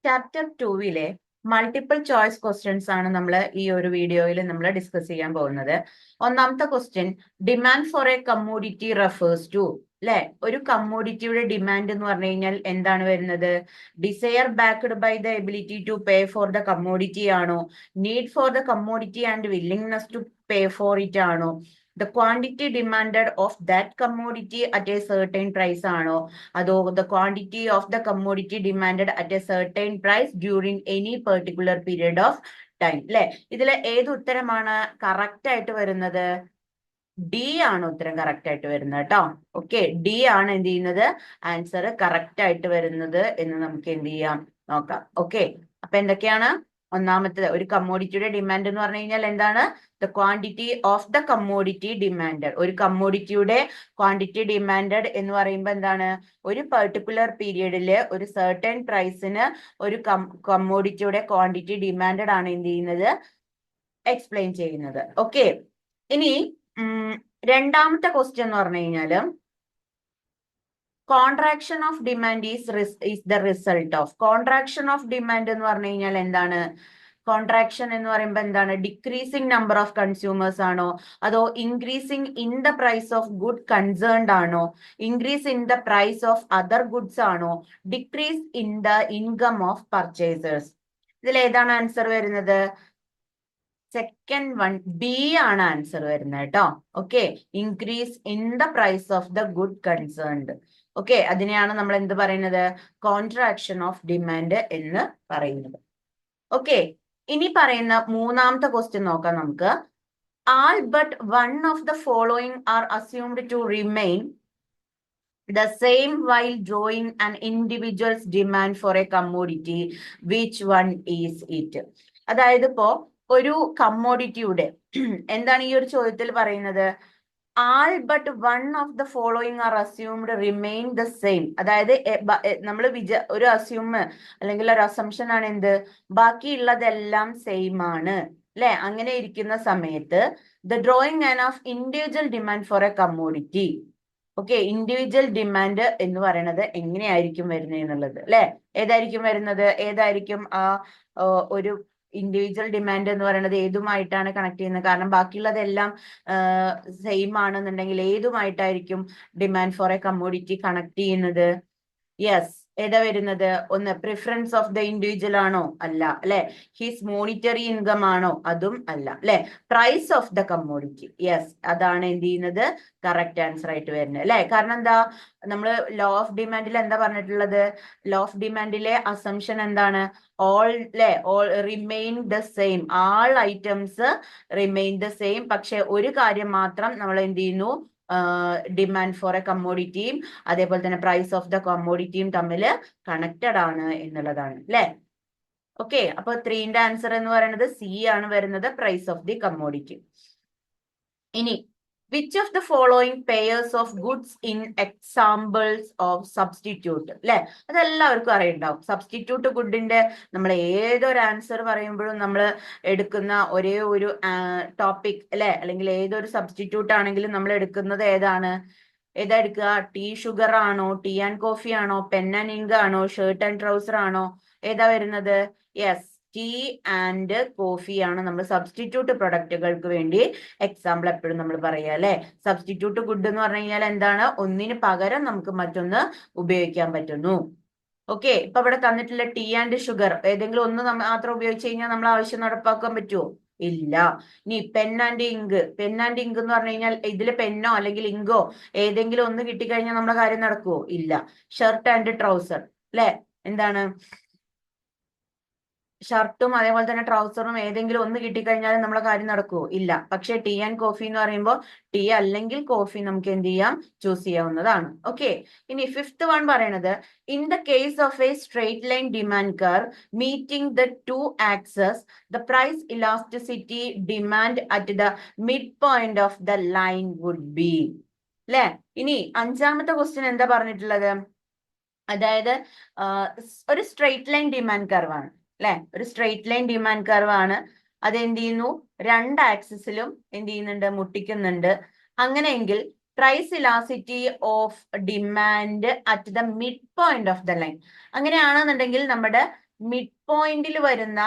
Chapter 2-ലെ multiple choice questions ആണ് നമ്മൾ ഈ ഒരു വീഡിയോയിൽ നമ്മൾ ഡിസ്കസ് ചെയ്യാൻ പോകുന്നത്. ഒന്നാമത്തെ question, demand for a commodity refers to, അല്ലെ, ഒരു കമ്മോഡിറ്റിയുടെ ഡിമാൻഡ് എന്ന് പറഞ്ഞു കഴിഞ്ഞാൽ എന്താണ് വരുന്നത്? Desire backed by the ability to pay for the commodity ആണോ? Need for the commodity and willingness to pay for it ആണോ? the quantity demanded of that commodity at a certain price ആണോ? അതോ the quantity of the commodity demanded at a certain price during any particular period of time, അല്ലെ? ഇതിലെ ഏത് ഉത്തരമാണ് correct ആയിട്ട് വരുന്നത്? D ആണ് ഉത്തരം കറക്റ്റ് ആയിട്ട് വരുന്നത് കേട്ടോ. ഓക്കെ, ഡി ആണ് എന്ത് ചെയ്യുന്നത്? ആൻസർ കറക്റ്റ് ആയിട്ട് വരുന്നത് എന്ന് നമുക്ക് എന്ത് ചെയ്യാം, നോക്കാം. ഓക്കെ, അപ്പൊ എന്തൊക്കെയാണ്? ഒന്നാമത്തേത്, ഒരു കമ്മോഡിറ്റിയുടെ ഡിമാൻഡ് എന്ന് പറഞ്ഞു കഴിഞ്ഞാൽ എന്താണ്? The quantity of the commodity demanded. ഒരു കമ്മോഡിറ്റിയുടെ ക്വാണ്ടിറ്റി ഡിമാൻഡഡ് എന്ന് പറയുമ്പോൾ എന്താണ്? ഒരു പെർട്ടിക്കുലർ പീരിയഡില് ഒരു സർട്ടൻ പ്രൈസിന് ഒരു കമ്മോഡിറ്റിയുടെ ക്വാണ്ടിറ്റി ഡിമാൻഡഡ് ആണ് എന്ത് ചെയ്യുന്നത്? എക്സ്പ്ലെയിൻ ചെയ്യുന്നത്. ഓക്കെ, ഇനി രണ്ടാമത്തെ ക്വസ്റ്റ്യൻ എന്ന് പറഞ്ഞു കഴിഞ്ഞാല്, contraction of demand is the result of. Contraction of demand എന്ന് പറഞ്ഞു കഴിഞ്ഞാൽ എന്താണ്? കോൺട്രാക്ഷൻ എന്ന് പറയുമ്പോൾ എന്താണ്? ഡിക്രീസിങ് നമ്പർ ഓഫ് കൺസ്യൂമേഴ്സ് ആണോ? അതോ increasing in the price of good concerned ആണോ? Increase in the price of other goods ആണോ? Decrease in the income of purchasers. ഇതിൽ ഏതാണ് ആൻസർ വരുന്നത്? സെക്കൻഡ് വൺ, ബി ആണ് ആൻസർ വരുന്നത് കേട്ടോ. Okay, increase in the price of the good concerned. Okay, അതിനെയാണ് നമ്മൾ എന്ത് പറയുന്നത്? കോൺട്രാക്ഷൻ ഓഫ് ഡിമാൻഡ് എന്ന് പറയുന്നത്. ഓക്കെ, ഇനി പറയുന്ന മൂന്നാമത്തെ ക്വസ്റ്റ്യൻ നോക്കാം നമുക്ക്. All but one of the following are assumed to remain the same while drawing an individual's demand for a commodity. Which one is it? അതായത് ഇപ്പോ ഒരു കമ്മോഡിറ്റിയുടെ എന്താണ് ഈ ഒരു ചോദ്യത്തിൽ പറയുന്നത്? All but one of the following are assumed remain the same. അതായത് നമ്മൾ ഒരു അസ്യൂം അല്ലെങ്കിൽ ഒരു അസംഷൻ ആണ് എന്ത്? ബാക്കിയുള്ളതെല്ലാം സെയിം ആണ്, അല്ലെ? അങ്ങനെ ഇരിക്കുന്ന സമയത്ത് the drawing an of individual demand for a commodity. Okay, individual demand എന്ന് പറയുന്നത് എങ്ങനെയായിരിക്കും വരുന്നത് എന്നുള്ളത്, അല്ലെ? ഏതായിരിക്കും വരുന്നത്? ഏതായിരിക്കും ആ ഒരു ഇൻഡിവിജ്വൽ ഡിമാൻഡ് എന്ന് പറയുന്നത്? ഏതുമായിട്ടാണ് കണക്ട് ചെയ്യുന്നത്? കാരണം ബാക്കിയുള്ളതെല്ലാം സെയിം ആണെന്നുണ്ടെങ്കിൽ ഏതുമായിട്ടായിരിക്കും demand for a commodity connect ചെയ്യുന്നത്? യെസ്, ഏതാ വരുന്നത്? ഒന്ന്, പ്രിഫറൻസ് ഓഫ് ദ ഇൻഡിവിജ്വൽ ആണോ? അല്ല, അല്ലെ? ഹിസ് മോണിറ്ററി ഇൻകം ആണോ? അതും അല്ല, അല്ലെ? Price of the commodity. Yes, അതാണ് എന്ത് ചെയ്യുന്നത്? കറക്റ്റ് ആൻസർ ആയിട്ട് വരുന്നത്, അല്ലെ? കാരണം എന്താ? നമ്മൾ ലോ ഓഫ് ഡിമാൻഡിൽ എന്താ പറഞ്ഞിട്ടുള്ളത്? ലോ ഓഫ് ഡിമാൻഡിലെ അസംഷൻ എന്താണ്? ഓൾ, അല്ലെ? All remain the same. All items remain the same. പക്ഷെ ഒരു കാര്യം മാത്രം നമ്മൾ എന്ത് ചെയ്യുന്നു? ഡിമാൻഡ് ഫോർ എ കമ്മോഡിറ്റിയും അതേപോലെ തന്നെ പ്രൈസ് ഓഫ് ദ കമ്മോഡിറ്റിയും തമ്മിൽ കണക്റ്റഡ് ആണ് എന്നുള്ളതാണ്, അല്ലെ? ഓക്കെ, അപ്പൊ 3ന്റെ ആൻസർ എന്ന് പറയുന്നത് സി ആണ് വരുന്നത്, പ്രൈസ് ഓഫ് ദി കമ്മോഡിറ്റി. ഇനി, which of the following pairs of goods in examples of substitute, അല്ലെ? അതെല്ലാവർക്കും അറിയുണ്ടാവും. സബ്സ്റ്റിറ്റ്യൂട്ട് ഗുഡിന്റെ നമ്മൾ ഏതൊരു ആൻസർ പറയുമ്പോഴും നമ്മൾ എടുക്കുന്ന ഒരേ ഒരു ടോപ്പിക്, അല്ലെ? അല്ലെങ്കിൽ ഏതൊരു സബ്സ്റ്റിറ്റ്യൂട്ട് ആണെങ്കിലും നമ്മൾ എടുക്കുന്നത് ഏതാണ്? ഏതാ എടുക്കുക? ടീ ഷുഗർ ആണോ? ടീ ആൻഡ് കോഫി ആണോ? പെൻ ആൻഡ് ഇങ്ക് ആണോ? ഷർട്ട് ആൻഡ് ട്രൗസർ ആണോ? ഏതാ വരുന്നത്? യെസ്, ടീ ആൻഡ് കോഫി ആണ് നമ്മൾ സബ്സ്റ്റിറ്റ്യൂട്ട് പ്രൊഡക്റ്റുകൾക്ക് വേണ്ടി എക്സാമ്പിൾ എപ്പോഴും നമ്മൾ പറയുക, അല്ലെ? സബ്സ്റ്റിറ്റ്യൂട്ട് ഗുഡ് എന്ന് പറഞ്ഞു കഴിഞ്ഞാൽ എന്താണ്? ഒന്നിന് പകരം നമുക്ക് മറ്റൊന്ന് ഉപയോഗിക്കാൻ പറ്റുന്നു. ഓക്കെ, ഇപ്പൊ ഇവിടെ തന്നിട്ടുള്ള ടീ ആൻഡ് ഷുഗർ ഏതെങ്കിലും ഒന്ന് മാത്രം ഉപയോഗിച്ച് കഴിഞ്ഞാൽ നമ്മൾ ആവശ്യം നടപ്പാക്കാൻ പറ്റുമോ? ഇല്ല. ഇനി pen and ink, pen and ink എന്ന് പറഞ്ഞു കഴിഞ്ഞാൽ ഇതിൽ പെന്നോ അല്ലെങ്കിൽ ഇങ്കോ ഏതെങ്കിലും ഒന്ന് കിട്ടിക്കഴിഞ്ഞാൽ നമ്മുടെ കാര്യം നടക്കുവോ? ഇല്ല. ഷർട്ട് ആൻഡ് ട്രൗസർ, അല്ലെ? എന്താണ്? ഷർട്ടും അതേപോലെ തന്നെ ട്രൗസറും ഏതെങ്കിലും ഒന്ന് കിട്ടിക്കഴിഞ്ഞാൽ നമ്മളെ കാര്യം നടക്കുവോ? ഇല്ല. പക്ഷെ ടീ ആൻഡ് കോഫി എന്ന് പറയുമ്പോൾ ടീ അല്ലെങ്കിൽ കോഫി നമുക്ക് എന്ത് ചെയ്യാം? ചൂസ് ചെയ്യാവുന്നതാണ്. ഓക്കെ, ഇനി 5th വൺ പറയണത്, in the case of a straight line demand curve meeting the two axes the price elasticity demand at the mid point of the line would be, അല്ലെ? ഇനി 5ാമത്തെ question എന്താ പറഞ്ഞിട്ടുള്ളത്? അതായത് ഒരു straight line demand curve ആണ്, അല്ലെ? ഒരു straight line demand curve ആണ്. അത് എന്ത് ചെയ്യുന്നു? 2 ആക്സിസിലും എന്ത് ചെയ്യുന്നുണ്ട്? മുട്ടിക്കുന്നുണ്ട്. അങ്ങനെയെങ്കിൽ price elasticity of demand at the mid point of the line. അങ്ങനെയാണെന്നുണ്ടെങ്കിൽ നമ്മുടെ മിഡ് പോയിന്റിൽ വരുന്ന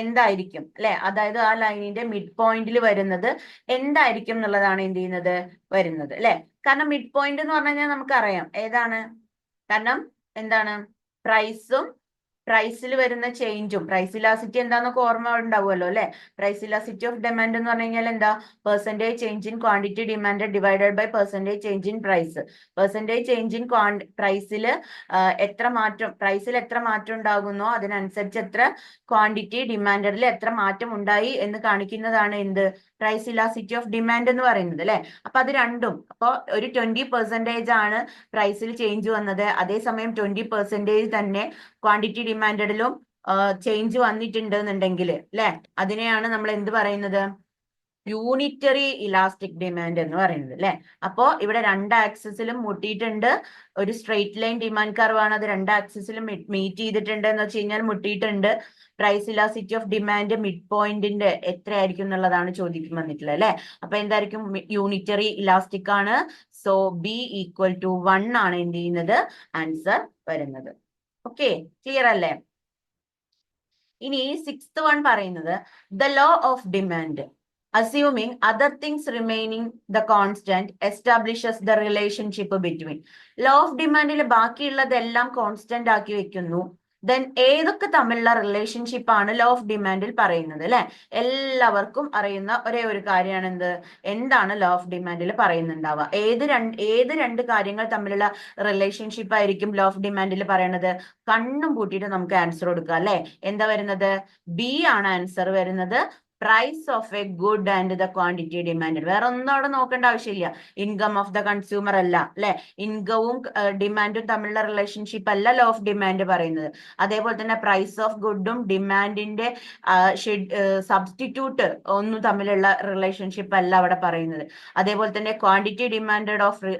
എന്തായിരിക്കും അല്ലെ, അതായത് ആ ലൈനിന്റെ മിഡ് പോയിന്റിൽ വരുന്നത് എന്തായിരിക്കും എന്നുള്ളതാണ് എന്ത് ചെയ്യുന്നത് വരുന്നത് അല്ലെ. കാരണം മിഡ് പോയിന്റ് എന്ന് പറഞ്ഞു കഴിഞ്ഞാൽ നമുക്കറിയാം ഏതാണ്, കാരണം എന്താണ് പ്രൈസും പ്രൈസിൽ വരുന്ന ചേഞ്ചും, പ്രൈസ് ഇലാസിറ്റി എന്താന്നൊക്കെ ഓർമ്മ ഉണ്ടാവുമല്ലോ അല്ലെ. പ്രൈസ് ഇലാസിറ്റി ഓഫ് ഡിമാൻഡ് എന്ന് പറഞ്ഞു കഴിഞ്ഞാൽ എന്താ, percentage change in quantity demand divided by percentage change in price. Percentage change in പ്രൈസിൽ പ്രൈസിൽ എത്ര മാറ്റം ഉണ്ടാകുന്നോ അതിനനുസരിച്ച് എത്ര ക്വാണ്ടിറ്റി ഡിമാൻഡിൽ എത്ര മാറ്റം ഉണ്ടായി എന്ന് കാണിക്കുന്നതാണ് എന്ത്, പ്രൈസ് ഇലാസിറ്റി ഓഫ് ഡിമാൻഡ് എന്ന് പറയുന്നത് അല്ലെ. അപ്പൊ അത് രണ്ടും, അപ്പൊ ഒരു 20% ആണ് പ്രൈസിൽ ചേഞ്ച് വന്നത്, അതേസമയം 20% തന്നെ ക്വാണ്ടിറ്റി ഡിമാൻഡിലും ചേഞ്ച് വന്നിട്ടുണ്ട് എന്നുണ്ടെങ്കിൽ അല്ലെ, അതിനെയാണ് നമ്മൾ എന്ത് പറയുന്നത്, യൂണിറ്ററി ഇലാസ്റ്റിക് ഡിമാൻഡ് എന്ന് പറയുന്നത് അല്ലെ. അപ്പോ ഇവിടെ രണ്ട് ആക്സിസിലും മുട്ടിയിട്ടുണ്ട്, ഒരു സ്ട്രെയിറ്റ് ലൈൻ ഡിമാൻഡ് കർവ് ആണ്, അത് രണ്ട് ആക്സിസിലും മീറ്റ് ചെയ്തിട്ടുണ്ട് എന്ന് വെച്ച് കഴിഞ്ഞാൽ മുട്ടിയിട്ടുണ്ട്. Price elasticity of demand mid പോയിന്റിന്റെ എത്രയായിരിക്കും എന്നുള്ളതാണ് ചോദിക്കും വന്നിട്ടുള്ളത് അല്ലെ. അപ്പൊ എന്തായിരിക്കും, യൂണിറ്ററി ഇലാസ്റ്റിക് ആണ്. സോ ബി ഈക്വൽ ടു 1 ആണ് എന്ത് ചെയ്യുന്നത് ആൻസർ വരുന്നത്. ഓക്കെ, ക്ലിയർ അല്ലേ. ഇനി 6th വൺ പറയുന്നത് the law of demand assuming other things remaining the constant establishes the relationship between. law of demand ബാക്കിയുള്ളതെല്ലാം കോൺസ്റ്റന്റ് ആക്കി വെക്കുന്നു, ദെൻ ഏതൊക്കെ തമ്മിലുള്ള റിലേഷൻഷിപ്പ് ആണ് ലോ ഓഫ് ഡിമാൻഡിൽ പറയുന്നത് അല്ലെ. എല്ലാവർക്കും അറിയുന്ന ഒരേ ഒരു കാര്യമാണ് എന്താണ് ലോ ഓഫ് ഡിമാൻഡിൽ പറയുന്നുണ്ടാവുക, ഏത് രണ്ട് കാര്യങ്ങൾ തമ്മിലുള്ള റിലേഷൻഷിപ്പ് ആയിരിക്കും ലോ ഓഫ് ഡിമാൻഡിൽ പറയുന്നത്. കണ്ണും പൂട്ടിയിട്ട് നമുക്ക് ആൻസർ കൊടുക്കാം അല്ലെ. എന്താ വരുന്നത്, ബി ആണ് ആൻസർ വരുന്നത്. Price of a good and the quantity demand. വേറെ ഒന്നും അവിടെ നോക്കേണ്ട ആവശ്യമില്ല. ഇൻകം ഓഫ് ദ കൺസ്യൂമർ അല്ല അല്ലെ, ഇൻകവും ഡിമാൻഡും തമ്മിലുള്ള റിലേഷൻഷിപ്പ് അല്ല ലോ ഓഫ് ഡിമാൻഡ് പറയുന്നത്. അതേപോലെ തന്നെ പ്രൈസ് ഓഫ് ഗുഡും ഡിമാൻഡിന്റെ സബ്സ്റ്റിറ്റ്യൂട്ട് ഒന്നും തമ്മിലുള്ള റിലേഷൻഷിപ്പ് അല്ല അവിടെ പറയുന്നത്. അതേപോലെ തന്നെ ക്വാണ്ടിറ്റി ഡിമാൻഡ് ഓഫ്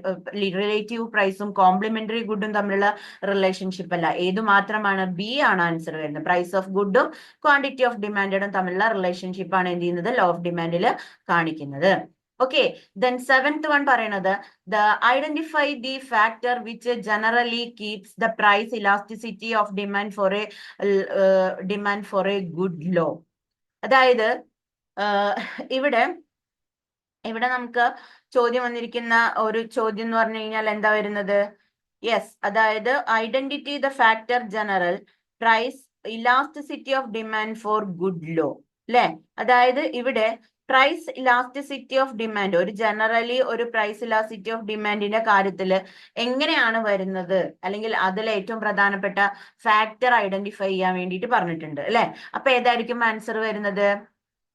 റിലേറ്റീവ് പ്രൈസും കോംപ്ലിമെന്ററി ഗുഡും തമ്മിലുള്ള റിലേഷൻഷിപ്പ് അല്ല. ഏതു മാത്രമാണ്, ബി ആണ് ആൻസർ വരുന്നത്. പ്രൈസ് ഓഫ് ഗുഡും ക്വാണ്ടിറ്റി ഓഫ് ഡിമാൻഡും തമ്മിലുള്ള റിലേഷൻഷിപ്പ് ആണ് എന്ത് ചെയ്യുന്നത് ലോ ഓഫ് ഡിമാൻഡിൽ കാണിക്കുന്നത്. ഓക്കെ, ദെൻ 7th വൺ പറയുന്നത് identify the factor which generally keeps the price elasticity of demand for a good low. അതായത് ഇവിടെ നമുക്ക് ചോദ്യം വന്നിരിക്കുന്ന ഒരു ചോദ്യം എന്ന് പറഞ്ഞു കഴിഞ്ഞാൽ എന്താ വരുന്നത്, യെസ്, അതായത് identity the factor general price elasticity of demand for good low അല്ലെ. അതായത് ഇവിടെ പ്രൈസ് ഇലാസ്റ്റിസിറ്റി ഓഫ് ഡിമാൻഡ് ഒരു ജനറലി ഒരു പ്രൈസ് ഇലാസ്റ്റിസിറ്റി ഓഫ് ഡിമാൻഡിന്റെ കാര്യത്തിൽ എങ്ങനെയാണ് വരുന്നത്, അല്ലെങ്കിൽ അതിൽ ഏറ്റവും പ്രധാനപ്പെട്ട ഫാക്ടർ ഐഡന്റിഫൈ ചെയ്യാൻ വേണ്ടിയിട്ട് പറഞ്ഞിട്ടുണ്ട് അല്ലെ. അപ്പൊ ഏതായിരിക്കും ആൻസർ വരുന്നത്,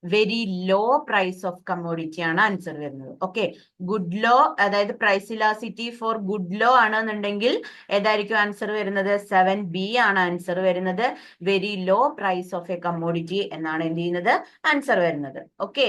very low price of commodity ആണ് ആൻസർ വരുന്നത്. ഓക്കെ, ഗുഡ് ലോ, അതായത് price elasticity for good low ആണെന്നുണ്ടെങ്കിൽ ഏതായിരിക്കും ആൻസർ വരുന്നത്, 7B ആണ് ആൻസർ വരുന്നത്. Very low price of a commodity എന്നാണ് എന്ത് ചെയ്യുന്നത് ആൻസർ വരുന്നത്. ഓക്കെ,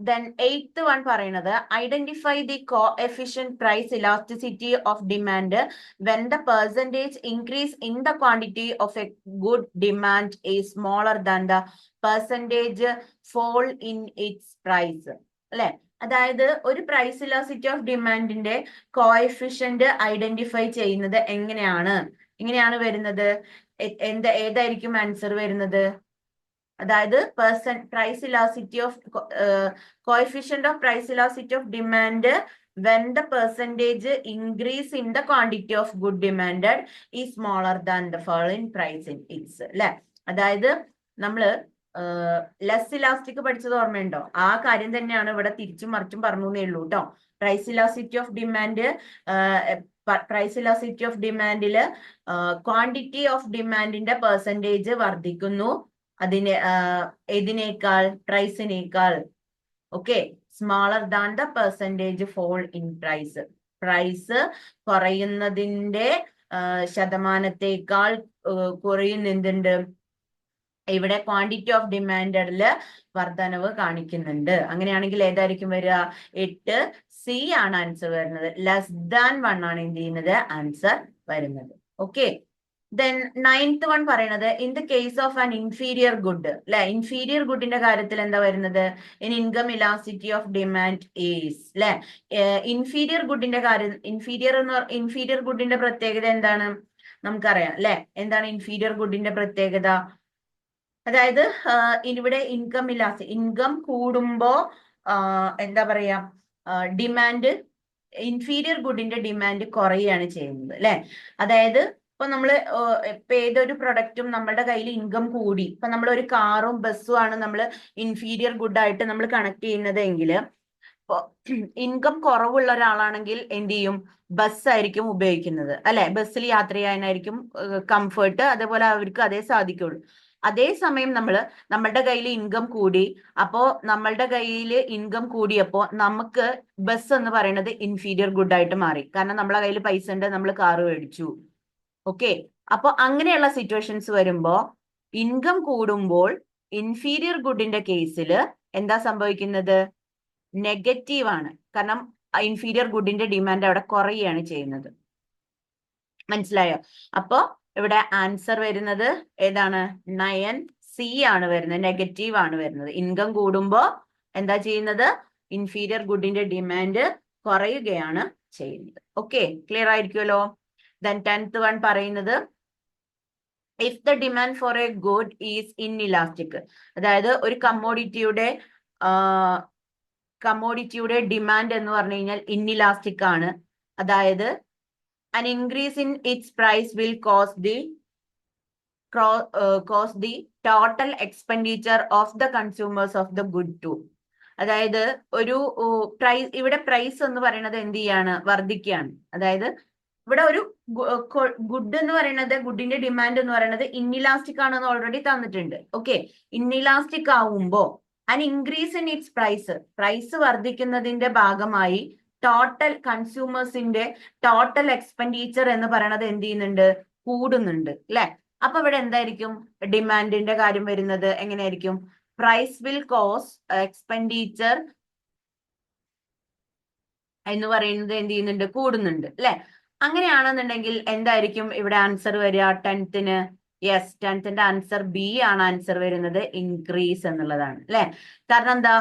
then 8th വൺ പറയുന്നത് identify the coefficient price elasticity of demand when the percentage increase in the quantity of a good demand is smaller than the percentage fall in its price അല്ലെ. അതായത് ഒരു price elasticity of ഡിമാൻഡിന്റെ coefficient identify ചെയ്യുന്നത് എങ്ങനെയാണ് വരുന്നത്, ഏതായിരിക്കും answer വരുന്നത്, അതായത് price elasticity of coefficient of price elasticity of demand when the percentage increase in the quantity of good demanded is smaller than the fall in price in its അല്ലെ. അതായത് നമ്മള് less elastic പഠിച്ചത് ഓർമ്മയുണ്ടോ, ആ കാര്യം തന്നെയാണ് ഇവിടെ തിരിച്ചും മറിച്ചും പറഞ്ഞേ ഉള്ളൂ കേട്ടോ. പ്രൈസ് ഇലാസിറ്റി ഓഫ് ഡിമാൻഡില് ക്വാണ്ടിറ്റി ഓഫ് ഡിമാൻഡിന്റെ പെർസെന്റേജ് വർദ്ധിക്കുന്നു, ഇതിനേക്കാൾ പ്രൈസിനേക്കാൾ. Okay, smaller than the percentage fall in price. Price കുറയുന്നതിന്റെ ശതമാനത്തേക്കാൾ കുറയുന്നുണ്ട് ഇവിടെ ക്വാണ്ടിറ്റി ഓഫ് ഡിമാൻഡില് വർധനവ് കാണിക്കുന്നുണ്ട്. അങ്ങനെയാണെങ്കിൽ ഏതായിരിക്കും വരിക, 8C ആണ് ആൻസർ വരുന്നത്. ലെസ് ദാൻ 1 ആണ് എന്ത് ചെയ്യുന്നത് ആൻസർ വരുന്നത്. ഓക്കെ, ദെൻ 9th വൺ പറയുന്നത് in the case of an inferior good അല്ലെ. ഇൻഫീരിയർ ഗുഡിന്റെ കാര്യത്തിൽ എന്താ വരുന്നത്, in income elasticity of demand is അല്ലെ. ഇൻഫീരിയർ ഗുഡിന്റെ കാര്യം, ഇൻഫീരിയർ ഗുഡിന്റെ പ്രത്യേകത എന്താണ്, നമുക്കറിയാം അല്ലെ? എന്താണ് ഇൻഫീരിയർ ഗുഡിന്റെ പ്രത്യേകത? അതായത് ഇവിടെ ഇൻകം ഇല്ലാത്ത ഇൻകം കൂടുമ്പോ എന്താ പറയാ, ഡിമാൻഡ്, ഇൻഫീരിയർ ഗുഡിന്റെ ഡിമാൻഡ് കുറയുകയാണ് ചെയ്യുന്നത് അല്ലെ? അതായത് ഇപ്പൊ നമ്മള് ഇപ്പൊ ഏതൊരു പ്രൊഡക്റ്റും നമ്മുടെ കയ്യിൽ ഇൻകം കൂടി, ഇപ്പൊ നമ്മൾ ഒരു കാറും ബസ്സും ആണ് നമ്മൾ ഇൻഫീരിയർ ഗുഡ് ആയിട്ട് നമ്മൾ കണക്ട് ചെയ്യുന്നത് എങ്കിൽ, ഇപ്പൊ ഇൻകം കുറവുള്ള ഒരാളാണെങ്കിൽ എന്ത് ചെയ്യും? ബസ് ആയിരിക്കും ഉപയോഗിക്കുന്നത് അല്ലെ? ബസ്സിൽ യാത്ര ചെയ്യാനായിരിക്കും കംഫർട്ട്, അതേപോലെ അവർക്ക് അതേ സാധിക്കുള്ളൂ. അതേസമയം നമ്മളുടെ കയ്യിൽ ഇൻകം കൂടി, അപ്പോ നമ്മളുടെ കയ്യിൽ ഇൻകം കൂടിയപ്പോ നമുക്ക് ബസ് എന്ന് പറയുന്നത് ഇൻഫീരിയർ ഗുഡ് ആയിട്ട് മാറി. കാരണം നമ്മളെ കയ്യിൽ പൈസ ഉണ്ട്, നമ്മൾ കാറ് മേടിച്ചു. ഓക്കെ, അപ്പൊ അങ്ങനെയുള്ള സിറ്റുവേഷൻസ് വരുമ്പോ ഇൻകം കൂടുമ്പോൾ ഇൻഫീരിയർ ഗുഡിന്റെ കേസിൽ എന്താ സംഭവിക്കുന്നത്? നെഗറ്റീവ് ആണ്. കാരണം ഇൻഫീരിയർ ഗുഡിന്റെ ഡിമാൻഡ് അവിടെ കുറയുകയാണ് ചെയ്യുന്നത്. മനസ്സിലായോ? അപ്പോ ഇവിടെ ആൻസർ വരുന്നത് ഏതാണ്? 9C ആണ് വരുന്നത്, നെഗറ്റീവ് ആണ് വരുന്നത്. ഇൻകം കൂടുമ്പോ എന്താ ചെയ്യുന്നത്? ഇൻഫീരിയർ ഗുഡിന്റെ ഡിമാൻഡ് കുറയുകയാണ് ചെയ്യുന്നത്. ഓക്കെ, ക്ലിയർ ആയിരിക്കുമല്ലോ? ദെൻ 10th വൺ പറയുന്നത്, if the demand for a good is inelastic. അതായത് ഒരു കമ്മോഡിറ്റിയുടെ ഡിമാൻഡ് എന്ന് പറഞ്ഞു കഴിഞ്ഞാൽ ഇൻഇലാസ്റ്റിക് ആണ്. അതായത് an increase in its price will cause the total expenditure of the consumers of the good too. അതായത് ഒരു പ്രൈസ്, ഇവിടെ പ്രൈസ് എന്ന് പറയുന്നത് എന്ത് ചെയ്യാണ്? വർദ്ധിക്കുകയാണ്. അതായത് ഇവിടെ ഒരു ഗുഡ് എന്ന് പറയുന്നത്, ഗുഡിന്റെ ഡിമാൻഡ് എന്ന് പറയുന്നത് ഇൻഇലാസ്റ്റിക് ആണെന്ന് ഓൾറെഡി തന്നിട്ടുണ്ട്. ഓക്കെ, ഇൻഇലാസ്റ്റിക് ആവുമ്പോ an increase in its price വർദ്ധിക്കുന്നതിന്റെ ഭാഗമായി ടോട്ടൽ കൺസ്യൂമേഴ്സിന്റെ ടോട്ടൽ എക്സ്പെൻഡിച്ചർ എന്ന് പറയുന്നത് എന്ത് ചെയ്യുന്നുണ്ട്? കൂടുന്നുണ്ട് അല്ലെ? അപ്പൊ ഇവിടെ എന്തായിരിക്കും ഡിമാൻഡിന്റെ കാര്യം വരുന്നത്? എങ്ങനെയായിരിക്കും? പ്രൈസ് വിൽ കോസ് എക്സ്പെൻഡിച്ചർ എന്ന് പറയുന്നത് എന്ത് ചെയ്യുന്നുണ്ട്? കൂടുന്നുണ്ട് അല്ലെ? അങ്ങനെയാണെന്നുണ്ടെങ്കിൽ എന്തായിരിക്കും ഇവിടെ ആൻസർ വരിക 10th-ന്? യെസ്, 10th-ന്റെ ആൻസർ ബി ആണ് ആൻസർ വരുന്നത്, ഇൻക്രീസ് എന്നുള്ളതാണ് അല്ലെ? കാരണം എന്താ?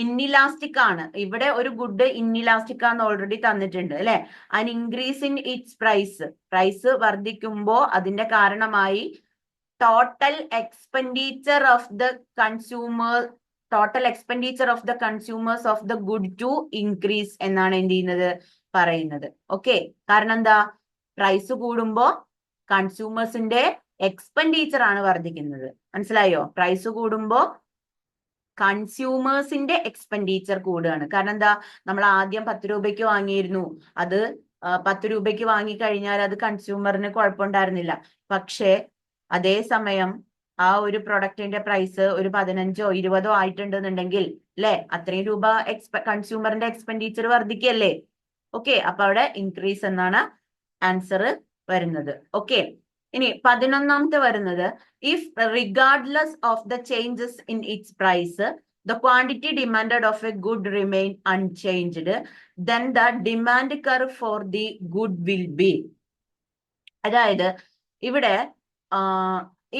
ഇൻഇലാസ്റ്റിക് ആണ്. ഇവിടെ ഒരു ഗുഡ് ഇൻഇലാസ്റ്റിക് ആണെന്ന് ഓൾറെഡി തന്നിട്ടുണ്ട് അല്ലെ? And increase in its price വർദ്ധിക്കുമ്പോ അതിന്റെ കാരണമായി total expenditure of the consumers of the good to increase എന്നാണ് എന്ത് ചെയ്യുന്നത്? പറയുന്നത്. ഓക്കെ, കാരണം എന്താ? പ്രൈസ് കൂടുമ്പോ കൺസ്യൂമേഴ്സിന്റെ എക്സ്പെൻഡിച്ചർ ആണ് വർദ്ധിക്കുന്നത്. മനസ്സിലായോ? പ്രൈസ് കൂടുമ്പോ കൺസ്യൂമേഴ്സിന്റെ എക്സ്പെൻഡിച്ചർ കൂടുകയാണ്. കാരണം എന്താ? നമ്മൾ ആദ്യം 10 രൂപയ്ക്ക് വാങ്ങിയിരുന്നു, അത് 10 രൂപയ്ക്ക് വാങ്ങിക്കഴിഞ്ഞാൽ അത് കൺസ്യൂമറിന് കുഴപ്പമുണ്ടായിരുന്നില്ല. പക്ഷേ അതേസമയം ആ ഒരു പ്രൊഡക്റ്റിന്റെ പ്രൈസ് ഒരു 15ഓ 20ഓ ആയിട്ടുണ്ടെന്നുണ്ടെങ്കിൽ അല്ലെ, അത്രയും രൂപ കൺസ്യൂമറിന്റെ എക്സ്പെൻഡിച്ചർ വർദ്ധിക്കല്ലേ? ഓക്കെ, അപ്പൊ അവിടെ ഇൻക്രീസ് എന്നാണ് ആൻസർ വരുന്നത്. ഓക്കെ, ഇനി 11ാമത്തെ വരുന്നത്, if regardless of the changes in its price the quantity demanded of a good remain unchanged, then the demand curve for the good will be. അതായത് ഇവിടെ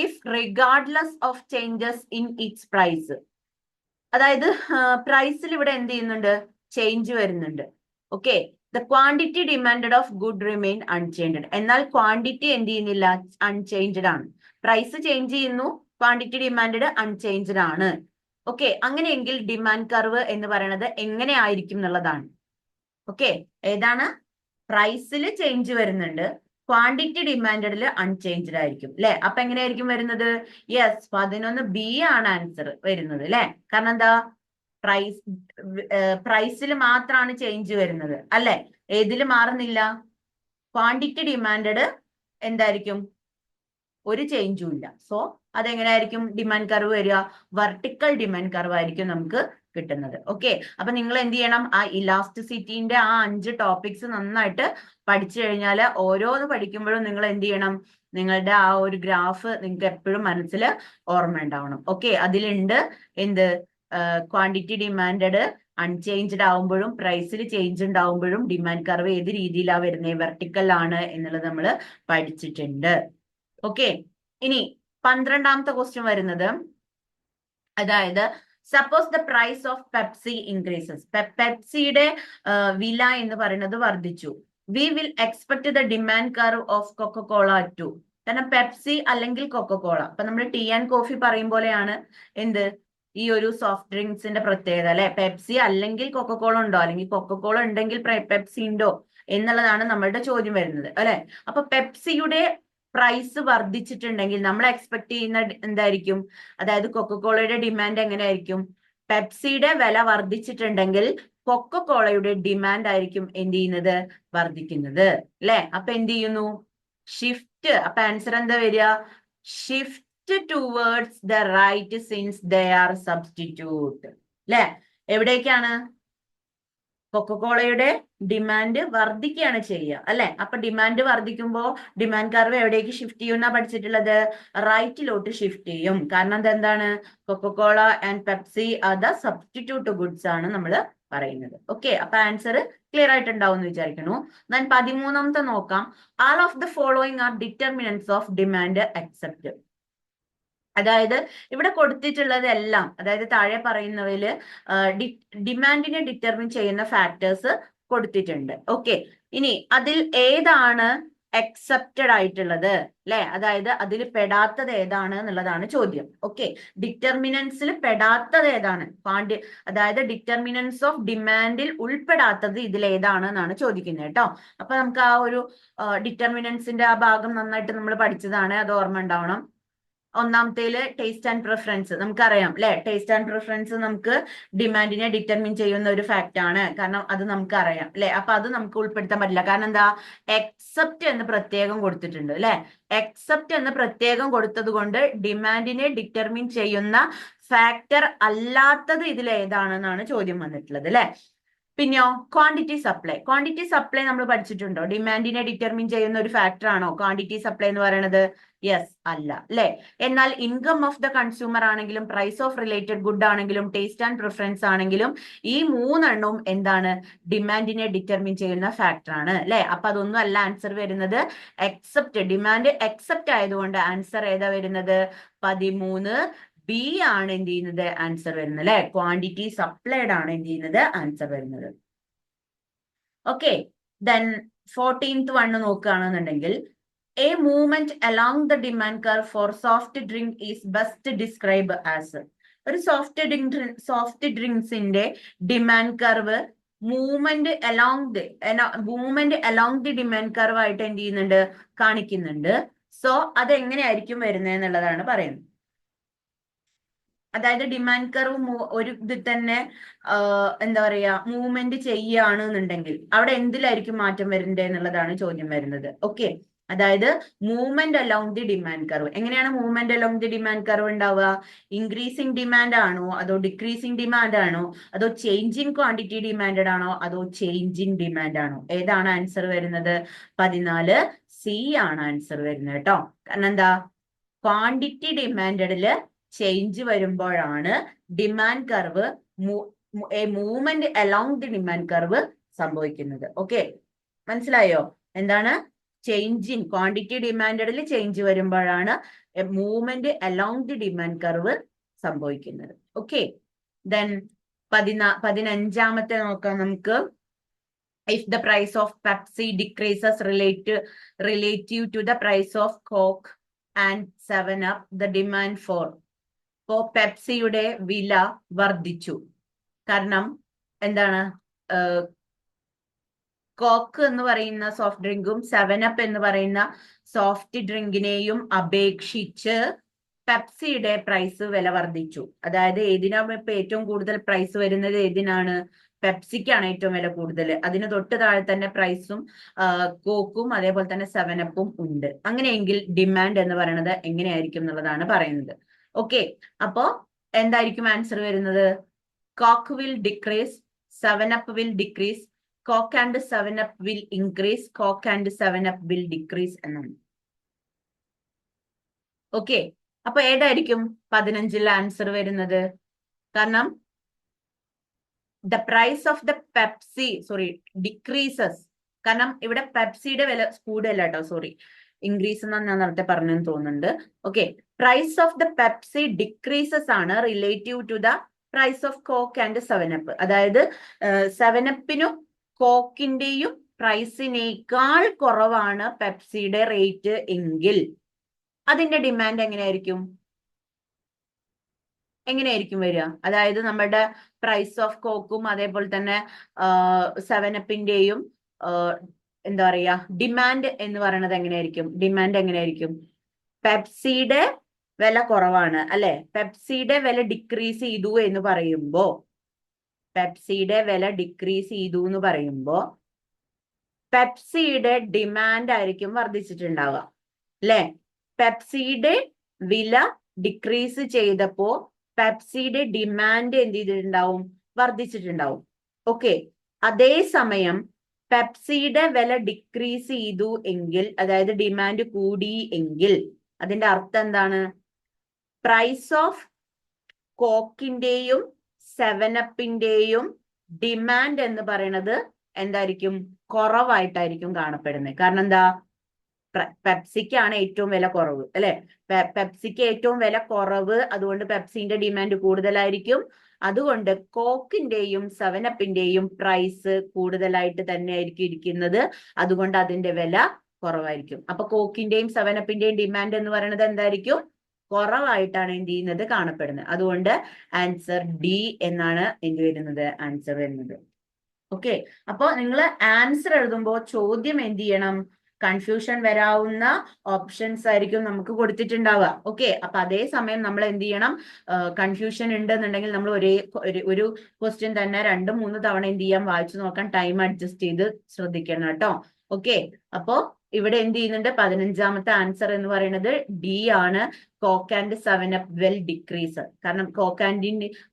if regardless of changes in its price, അതായത് പ്രൈസിൽ ഇവിടെ എന്ത് ചെയ്യുന്നുണ്ട്? Change വരുന്നുണ്ട്. Okay, the quantity demanded of good remain unchanged. എന്നാൽ quantity എന്ത് ചെയ്യുന്നില്ല? അൺചേഞ്ച്ഡ് ആണ്. പ്രൈസ് ചേഞ്ച് ചെയ്യുന്നു, ക്വാണ്ടിറ്റി ഡിമാൻഡഡ് അൺചേഞ്ച്ഡ് ആണ്. ഓക്കെ, അങ്ങനെയെങ്കിൽ ഡിമാൻഡ് കർവ് എന്ന് പറയുന്നത് എങ്ങനെ ആയിരിക്കും എന്നുള്ളതാണ്. ഓക്കെ, ഏതാണ്? പ്രൈസിൽ ചേഞ്ച് വരുന്നുണ്ട്, ക്വാണ്ടിറ്റി ഡിമാൻഡിൽ അൺചേഞ്ച്ഡ് ആയിരിക്കും അല്ലെ? അപ്പൊ എങ്ങനെയായിരിക്കും വരുന്നത്? യെസ്, 11B ആണ് ആൻസർ വരുന്നത് അല്ലെ? കാരണം എന്താ? പ്രൈസിൽ മാത്രമാണ് ചേഞ്ച് വരുന്നത് അല്ലെ? ഏതിൽ മാറുന്നില്ല? ക്വാണ്ടിറ്റി ഡിമാൻഡഡ് എന്തായിരിക്കും? ഒരു ചേഞ്ചും ഇല്ല. സോ അതെങ്ങനെയായിരിക്കും ഡിമാൻഡ് കർവ് വരിക? വെർട്ടിക്കൽ ഡിമാൻഡ് കർവ് ആയിരിക്കും നമുക്ക് കിട്ടുന്നത്. ഓക്കെ, അപ്പൊ നിങ്ങൾ എന്ത് ചെയ്യണം? ആ ഇലാസ്റ്റിസിറ്റിന്റെ ആ 5 ടോപ്പിക്സ് നന്നായിട്ട് പഠിച്ചു കഴിഞ്ഞാൽ ഓരോന്ന് പഠിക്കുമ്പോഴും നിങ്ങൾ എന്ത് ചെയ്യണം? നിങ്ങളുടെ ആ ഒരു ഗ്രാഫ് നിങ്ങൾക്ക് എപ്പോഴും മനസ്സിൽ ഓർമ്മ ഉണ്ടാവണം. ഓക്കെ, അതിലുണ്ട് എന്ത്? ക്വാണ്ടിറ്റി ഡിമാൻഡഡ് അൺചേഞ്ച്ഡ് ആവുമ്പോഴും പ്രൈസിൽ ചേഞ്ച് ഉണ്ടാവുമ്പോഴും ഡിമാൻഡ് കർവ് ഏത് രീതിയിലാണ് വരുന്നത്? വെർട്ടിക്കൽ ആണ് എന്നുള്ളത് നമ്മൾ പഠിച്ചിട്ടുണ്ട്. ഓക്കെ, ഇനി 12ാമത്തെ ക്വസ്റ്റ്യൻ വരുന്നത്, അതായത് suppose the price of Pepsi increases. പെപ്സിയുടെ വില എന്ന് പറയുന്നത് വർദ്ധിച്ചു. We will expect the demand curve of Coca Cola to. കാരണം പെപ്സി അല്ലെങ്കിൽ കൊക്കോകോള. അപ്പൊ നമ്മൾ ടീ ആൻഡ് കോഫി പറയും പോലെയാണ് എന്ത് ഈ ഒരു സോഫ്റ്റ് ഡ്രിങ്ക്സിന്റെ പ്രത്യേകത അല്ലെ. പെപ്സി അല്ലെങ്കിൽ കൊക്കോകോള ഉണ്ടോ, അല്ലെങ്കിൽ കൊക്കോകോള ഉണ്ടെങ്കിൽ പെപ്സി ഉണ്ടോ എന്നുള്ളതാണ് നമ്മളുടെ ചോദ്യം വരുന്നത് അല്ലെ. അപ്പൊ പെപ്സിയുടെ പ്രൈസ് വർദ്ധിച്ചിട്ടുണ്ടെങ്കിൽ നമ്മൾ എക്സ്പെക്ട് ചെയ്യുന്ന എന്തായിരിക്കും, അതായത് കൊക്കോകോളയുടെ ഡിമാൻഡ് എങ്ങനെയായിരിക്കും, പെപ്സിയുടെ വില വർദ്ധിച്ചിട്ടുണ്ടെങ്കിൽ കൊക്കോകോളയുടെ ഡിമാൻഡ് ആയിരിക്കും എന്ത് ചെയ്യുന്നത്, വർദ്ധിക്കുന്നത് അല്ലെ. അപ്പൊ എന്ത് ചെയ്യുന്നു, ഷിഫ്റ്റ്. അപ്പൊ ആൻസർ എന്താ വരിക, shift towards the right since they are substitute അല്ലെ. എവിടേക്കാണ്, കൊക്കോകോളയുടെ ഡിമാൻഡ് വർദ്ധിക്കുകയാണ് ചെയ്യുക അല്ലെ. അപ്പൊ ഡിമാൻഡ് വർദ്ധിക്കുമ്പോൾ ഡിമാൻഡ് കർവ് എവിടേക്ക് ഷിഫ്റ്റ് ചെയ്യുന്ന പഠിച്ചിട്ടുള്ളത്, റൈറ്റിലോട്ട് ഷിഫ്റ്റ് ചെയ്യും. കാരണം എന്താണ്, Coca Cola and Pepsi are the substitute goods ആണ് നമ്മൾ പറയുന്നത്. ഓക്കെ, അപ്പൊ ആൻസർ ക്ലിയർ ആയിട്ടുണ്ടാവും എന്ന് വിചാരിക്കുന്നു. ഞാൻ 13ാമത്തെ നോക്കാം. All of the following R determinants of demand accept. അതായത് ഇവിടെ കൊടുത്തിട്ടുള്ളത് എല്ലാം, അതായത് താഴെ പറയുന്നവയില് ഡിമാൻഡിനെ ഡിറ്റർമിൻ ചെയ്യുന്ന ഫാക്ടേഴ്സ് കൊടുത്തിട്ടുണ്ട്. ഓക്കെ, ഇനി അതിൽ ഏതാണ് അക്സെപ്റ്റഡ് ആയിട്ടുള്ളത് അല്ലെ, അതായത് അതിൽ പെടാത്തത് ഏതാണ് എന്നുള്ളതാണ് ചോദ്യം. ഓക്കെ, ഡിറ്റർമിനൻസിൽ പെടാത്തത് ഏതാണ്, അതായത് ഡിറ്റർമിനൻസ് ഓഫ് ഡിമാൻഡിൽ ഉൾപ്പെടാത്തത് ഇതിൽ ഏതാണ് എന്നാണ് ചോദിക്കുന്നത് കേട്ടോ. അപ്പൊ നമുക്ക് ആ ഒരു ഡിറ്റർമിനൻസിന്റെ ആ ഭാഗം നന്നായിട്ട് നമ്മൾ പഠിച്ചതാണ്, അത് ഓർമ്മ ഉണ്ടാവണം. ഒന്നാമത്തേല് ടേസ്റ്റ് ആൻഡ് പ്രിഫറൻസ് നമുക്കറിയാം അല്ലെ. ടേസ്റ്റ് ആൻഡ് പ്രിഫറൻസ് നമുക്ക് ഡിമാൻഡിനെ ഡിറ്റർമിൻ ചെയ്യുന്ന ഒരു ഫാക്ട് ആണ്, കാരണം അത് നമുക്ക് അറിയാം അല്ലെ. അപ്പൊ അത് നമുക്ക് ഉൾപ്പെടുത്താൻ പറ്റില്ല, കാരണം എന്താ, എക്സെപ്റ്റ് എന്ന് പ്രത്യേകം കൊടുത്തിട്ടുണ്ട് അല്ലെ. എക്സെപ്റ്റ് എന്ന് പ്രത്യേകം കൊടുത്തത് കൊണ്ട് ഡിമാൻഡിനെ ഡിറ്റർമിൻ ചെയ്യുന്ന ഫാക്ടർ അല്ലാത്തത് ഇതിൽ ഏതാണെന്നാണ് ചോദ്യം വന്നിട്ടുള്ളത് അല്ലെ. പിന്നെയോ ക്വാണ്ടിറ്റി സപ്ലൈ. ക്വാണ്ടിറ്റി സപ്ലൈ നമ്മൾ പഠിച്ചിട്ടുണ്ടോ, ഡിമാൻഡിനെ ഡിറ്റർമിൻ ചെയ്യുന്ന ഒരു ഫാക്ടർ ആണോ ക്വാണ്ടിറ്റി സപ്ലൈ എന്ന് പറയുന്നത്? യെസ്, അല്ല അല്ലെ. എന്നാൽ ഇൻകം ഓഫ് ദ കൺസ്യൂമർ ആണെങ്കിലും പ്രൈസ് ഓഫ് റിലേറ്റഡ് ഗുഡ് ആണെങ്കിലും ടേസ്റ്റ് ആൻഡ് പ്രിഫറൻസ് ആണെങ്കിലും ഈ മൂന്നെണ്ണവും എന്താണ്, ഡിമാൻഡിനെ ഡിറ്റർമിൻ ചെയ്യുന്ന ഫാക്ടർ ആണ് അല്ലെ. അപ്പൊ അതൊന്നും അല്ല ആൻസർ വരുന്നത്, എക്സെപ്റ്റ്. ഡിമാൻഡ് എക്സെപ്റ്റ് ആയതുകൊണ്ട് ആൻസർ ഏതാ വരുന്നത്, 13 ബി ആണ് എന്ത് ചെയ്യുന്നത്, ആൻസർ വരുന്നത് അല്ലെ. ക്വാണ്ടിറ്റി സപ്ലൈഡ് ആണ് എന്ത് ചെയ്യുന്നത്, ആൻസർ വരുന്നത്. ഓക്കെ, ദെൻ 14th വൺ നോക്കുകയാണെന്നുണ്ടെങ്കിൽ a movement along the demand curve for soft drink is best describe as. ഒരു സോഫ്റ്റ് ഡ്രിങ്ക്സിന്റെ demand curve movement along the demand curve ആയിട്ട് എന്ത് ചെയ്യുന്നുണ്ട്, കാണിക്കുന്നുണ്ട്. സോ അത് എങ്ങനെയായിരിക്കും വരുന്നത് എന്നുള്ളതാണ് പറയുന്നത്. അതായത് ഡിമാൻഡ് കർവ് ഒരു ഇതിൽ തന്നെ എന്താ പറയാ മൂവ്മെന്റ് ചെയ്യുകയാണെന്നുണ്ടെങ്കിൽ അവിടെ എന്തിലായിരിക്കും മാറ്റം വരേണ്ടത് എന്നുള്ളതാണ് ചോദ്യം വരുന്നത്. ഓക്കെ, അതായത് movement along the demand curve. എങ്ങനെയാണ് movement along the demand curve ഉണ്ടാവുക, ഇൻക്രീസിങ് ഡിമാൻഡ് ആണോ, അതോ ഡിക്രീസിങ് ഡിമാൻഡ് ആണോ, അതോ ചേഞ്ചിങ് ക്വാണ്ടിറ്റി ഡിമാൻഡ് ആണോ, അതോ ചേഞ്ചിങ് ഡിമാൻഡ് ആണോ? ഏതാണ് ആൻസർ വരുന്നത്, 14 സി ആണ് ആൻസർ വരുന്നത് കേട്ടോ. കാരണം എന്താ, ക്വാണ്ടിറ്റി ഡിമാൻഡില് ചേഞ്ച് വരുമ്പോഴാണ് demand curve movement along the demand curve സംഭവിക്കുന്നത്. ഓക്കെ, മനസ്സിലായോ? എന്താണ് ചേഞ്ചിങ് ക്വാണ്ടിറ്റി ഡിമാൻഡിൽ ചേഞ്ച് വരുമ്പോഴാണ് movement along the demand curve സംഭവിക്കുന്നത്. ഓക്കെ, ദെൻ 15ാമത്തെ നോക്കാം നമുക്ക്. If the price of Pepsi decreases relative to the price of Coke and 7up, the demand for. ഇപ്പോ പെപ്സിയുടെ വില വർദ്ധിച്ചു, കാരണം എന്താണ്, കോക്ക് എന്ന് പറയുന്ന സോഫ്റ്റ് ഡ്രിങ്കും 7up എന്ന് പറയുന്ന സോഫ്റ്റ് ഡ്രിങ്കിനെയും അപേക്ഷിച്ച് പെപ്സിയുടെ പ്രൈസ് വില വർദ്ധിച്ചു. അതായത് ഏതിനാണ് ഇപ്പൊ ഏറ്റവും കൂടുതൽ പ്രൈസ് വരുന്നത്, ഏതിനാണ്, പെപ്സിക്കാണ് ഏറ്റവും വില കൂടുതൽ. അതിന് തൊട്ട് താഴെ തന്നെ പ്രൈസും കോക്കും അതേപോലെ തന്നെ 7upഉം ഉണ്ട്. അങ്ങനെയെങ്കിൽ ഡിമാൻഡ് എന്ന് പറയുന്നത് എങ്ങനെയായിരിക്കും എന്നുള്ളതാണ് പറയുന്നത്. ഓക്കെ, അപ്പോ എന്തായിരിക്കും ആൻസർ വരുന്നത്, coke will decrease, 7up will decrease, coke and 7up will increase, coke and 7up will decrease എന്നാണ്. ഓക്കെ, അപ്പൊ ഏതായിരിക്കും 15ൽ ആൻസർ വരുന്നത്, കാരണം the price of the Pepsi decreases. കാരണം ഇവിടെ പെപ്സിയുടെ വില കൂടുതല കേട്ടോ, സോറി ഇൻക്രീസ് എന്നാണ് ഞാൻ നേരത്തെ പറഞ്ഞെന്ന് തോന്നുന്നുണ്ട്. Okay, price of the Pepsi decreases ആണ് relative to the price of coke and 7up. അതായത് 7upനും കോക്കിന്റെയും പ്രൈസിനേക്കാൾ കുറവാണ് പെപ്സിയുടെ റേറ്റ് എങ്കിൽ അതിന്റെ ഡിമാൻഡ് എങ്ങനെയായിരിക്കും വരിക? അതായത് നമ്മുടെ പ്രൈസ് ഓഫ് കോക്കും അതേപോലെ തന്നെ 7-അപ്പിന്റെയും എന്താ പറയാ ഡിമാൻഡ് എന്ന് പറയുന്നത് എങ്ങനെയായിരിക്കും? പെപ്സിയുടെ വില കുറവാണ് അല്ലെ? പെപ്സിയുടെ വില ഡിക്രീസ് ചെയ്തു എന്ന് പറയുമ്പോ പെപ്സിയുടെ ഡിമാൻഡ് ആയിരിക്കും വർദ്ധിച്ചിട്ടുണ്ടാവുക അല്ലെ? പെപ്സിയുടെ വില ഡിക്രീസ് ചെയ്തപ്പോ പെപ്സിയുടെ ഡിമാൻഡ് എന്ത് ചെയ്തിട്ടുണ്ടാവും? വർദ്ധിച്ചിട്ടുണ്ടാവും. ഓക്കെ, അതേസമയം പെപ്സിയുടെ വില ഡിക്രീസ് ചെയ്തു എങ്കിൽ, അതായത് ഡിമാൻഡ് കൂടി എങ്കിൽ അതിന്റെ അർത്ഥം എന്താണ്? പ്രൈസ് ഓഫ് കോക്കിന്റെയും 7-അപ്പിന്റെയും ഡിമാൻഡ് എന്ന് പറയുന്നത് എന്തായിരിക്കും? കുറവായിട്ടായിരിക്കും കാണപ്പെടുന്നത്. കാരണം എന്താ? പെപ്സിക്കാണ് ഏറ്റവും വില കുറവ് അല്ലെ? പെപ്സിക്ക് ഏറ്റവും വില കുറവ്, അതുകൊണ്ട് പെപ്സിന്റെ ഡിമാൻഡ് കൂടുതലായിരിക്കും. അതുകൊണ്ട് കോക്കിന്റെയും 7-അപ്പിന്റെയും പ്രൈസ് കൂടുതലായിട്ട് തന്നെ ആയിരിക്കും ഇരിക്കുന്നത്. അതുകൊണ്ട് അതിന്റെ വില കുറവായിരിക്കും. അപ്പൊ കോക്കിന്റെയും 7-അപ്പിന്റെയും ഡിമാൻഡ് എന്ന് പറയുന്നത് എന്തായിരിക്കും? കുറവായിട്ടാണ് എന്ത് ചെയ്യുന്നത്? കാണപ്പെടുന്നത്. അതുകൊണ്ട് ആൻസർ ഡി എന്നാണ് എന്ത് വരുന്നത്? ആൻസർ വരുന്നത്. ഓക്കെ, അപ്പൊ നിങ്ങൾ ആൻസർ എഴുതുമ്പോൾ ചോദ്യം എന്ത് ചെയ്യണം? കൺഫ്യൂഷൻ വരാവുന്ന ഓപ്ഷൻസ് ആയിരിക്കും നമുക്ക് കൊടുത്തിട്ടുണ്ടാവുക. ഓക്കെ, അപ്പൊ അതേസമയം നമ്മൾ എന്ത് ചെയ്യണം? കൺഫ്യൂഷൻ ഉണ്ടെന്നുണ്ടെങ്കിൽ നമ്മൾ ഒരു ക്വസ്റ്റ്യൻ തന്നെ 2-3 തവണ എന്ത് ചെയ്യാം? വായിച്ചു നോക്കാൻ ടൈം അഡ്ജസ്റ്റ് ചെയ്ത് ശ്രദ്ധിക്കണം കേട്ടോ. ഓക്കെ, അപ്പോ ഇവിടെ എന്ത് ചെയ്യുന്നുണ്ട്? 15ാമത്തെ ആൻസർ എന്ന് പറയുന്നത് ഡി ആണ്. കോക്ക് ആൻഡ് 7-അപ്പ് വെൽ ഡിക്രീസ്. കാരണം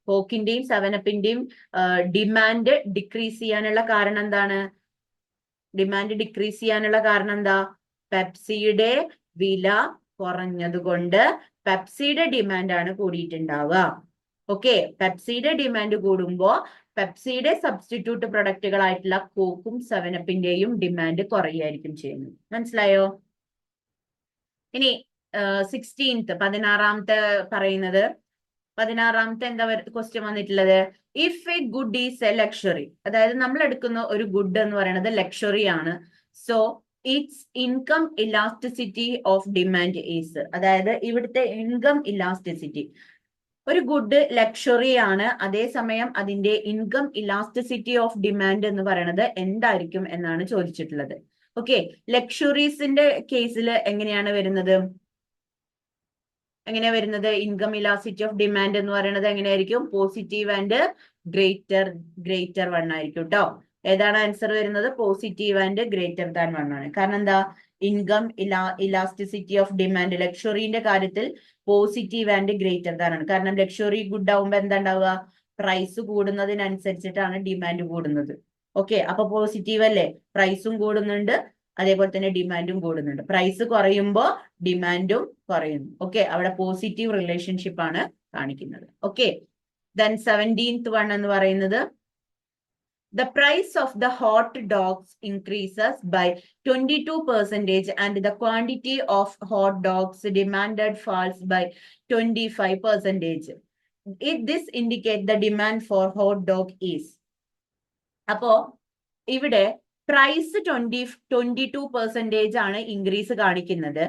കോക്കിന്റെയും 7-അപ്പിന്റെയും ഡിമാൻഡ് ഡിക്രീസ് ചെയ്യാനുള്ള കാരണം എന്താണ്? പെപ്സിയുടെ വില കുറഞ്ഞതുകൊണ്ട് പെപ്സിയുടെ ഡിമാൻഡ് ആണ് കൂടിയിട്ടുണ്ടാവുക. ഓക്കെ, പെപ്സിയുടെ ഡിമാൻഡ് കൂടുമ്പോ പെപ്സിയുടെ സബ്സ്റ്റിറ്റ്യൂട്ട് പ്രൊഡക്റ്റുകളായിട്ടുള്ള കോക്കും 7-അപ്പിന്റെയും ഡിമാൻഡ് കുറയായിരിക്കും ചെയ്യുന്നത്. മനസ്സിലായോ? ഇനി 16ാമത്തെ പറയുന്നത്, 16ാമത്തെ എന്താ ക്വസ്റ്റ്യൻ വന്നിട്ടുള്ളത്? If A good is A luxury, അതായത് നമ്മൾ എടുക്കുന്ന ഒരു ഗുഡ് എന്ന് പറയുന്നത് ലക്ഷറി ആണ്. So it's income elasticity of demand is, അതായത് ഇവിടുത്തെ ഇൻകം ഇലാസ്റ്റിസിറ്റി, ഒരു ഗുഡ് ലക്ഷറി ആണ്, അതേസമയം അതിന്റെ ഇൻകം ഇലാസ്റ്റിസിറ്റി ഓഫ് ഡിമാൻഡ് എന്ന് പറയുന്നത് എന്തായിരിക്കും എന്നാണ് ചോദിച്ചിട്ടുള്ളത്. ഓക്കെ, ലക്ഷറീസിന്റെ കേസിൽ എങ്ങനെയാണ് വരുന്നത്? ഇൻകം ഇലാസ്റ്റിറ്റി ഓഫ് ഡിമാൻഡ് എന്ന് പറയുന്നത് എങ്ങനെയായിരിക്കും? പോസിറ്റീവ് ആൻഡ് ഗ്രേറ്റർ 1 ആയിരിക്കും കേട്ടോ. ഏതാണ് ആൻസർ വരുന്നത്? പോസിറ്റീവ് ആൻഡ് ഗ്രേറ്റർ ദാൻ 1 ആണ്. കാരണം എന്താ? ഇൻകം ഇലാസ്റ്റിസിറ്റി ഓഫ് ഡിമാൻഡ് ലക്ഷറിന്റെ കാര്യത്തിൽ പോസിറ്റീവ് ആൻഡ് ഗ്രേറ്റർ ദാൻ ആണ്. കാരണം ലക്ഷറി ഗുഡ് ആവുമ്പോ എന്താ ഉണ്ടാവുക? പ്രൈസ് കൂടുന്നതിനനുസരിച്ചിട്ടാണ് ഡിമാൻഡ് കൂടുന്നത്. ഓക്കെ, അപ്പൊ പോസിറ്റീവ് അല്ലേ? പ്രൈസും കൂടുന്നുണ്ട്, അതേപോലെ തന്നെ ഡിമാൻഡും കൂടുന്നുണ്ട്. പ്രൈസ് കുറയുമ്പോ ഡിമാൻഡും കുറയുന്നു. ഓക്കെ, അവിടെ പോസിറ്റീവ് റിലേഷൻഷിപ്പ് ആണ് കാണിക്കുന്നത്. ഓക്കെ, ദെൻ 17th വൺ എന്ന് പറയുന്നത്, the price of the hot dogs increases by 22% and the quantity of hot dogs demanded falls by 25%. If this indicates the demand for hot dog is. അപ്പോ ഇവിടെ price 22% ആണ് increase കാണിക്കുന്നത്.